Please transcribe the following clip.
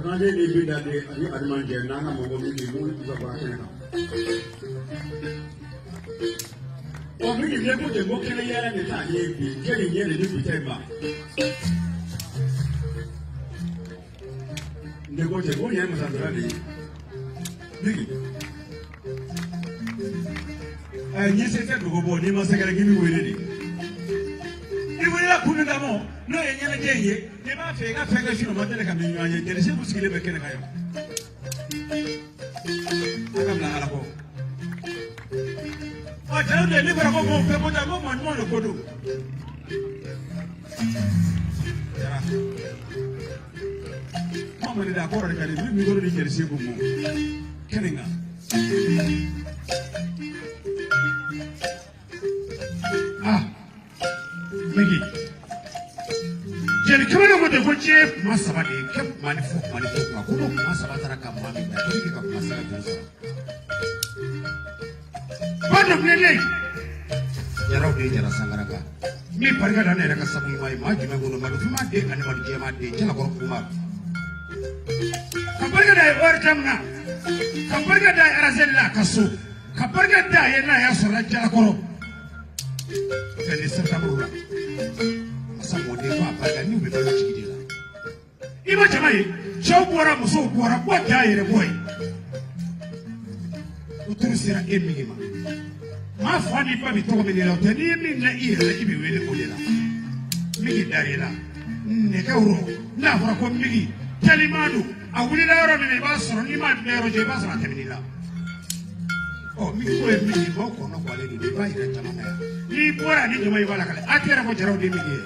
Akade ni bida de admanje nanga mo mo mi mo za ba kana. O mi ni mo de mo kele yara ni ta ye bi kele ye ni bi te ba. Ne go je go ye mo za dra ni. Bigi. Ni se te go bo ni ma se kele gimi we ni. Ibu ya kunu da mo no ye nyana je ye. Ne ba fe ga fe ga shino ma tele ka mi nyanye de se muskile be kene kayo. Akam na ala ko. O jaru de ni bara ko mo fe mo da mo man mo no kodu. Yara. Mo ni da ko ra ka ni mi go ni kere se ko mo. Kene nga. Migi. Jadi kemana mo de goje masaba de ke manifu ma ko masaba tara ka mami da ko ka masaba de so. Bado nele. Yaro de jara sangaraka. Mi parga da ne ka sabu mai ma jima gono ma du ma de kan ma de ma de jala ko kuma. Kaparga da or tamna. Kaparga da arazella kaso. Kaparga da yana ya sura jala ko. Feli septembre. Samode fa parga ni be balo chikidila. Iba jamai, chobora muso bora kwa daire boy. Uturisira emigima. Ma fani pa bitoko menela tani mi na ira ibi wele kolela. Migi daira. Ne kauro na fara ko migi. Talimadu awulila yoro ni ba soro ni ma nero je ba sara teminila. Oh, migi ko migi mo ko no kwale ni ba ira jamana. Ni bora ni jamai wala kale. Atira ko jaro de migi.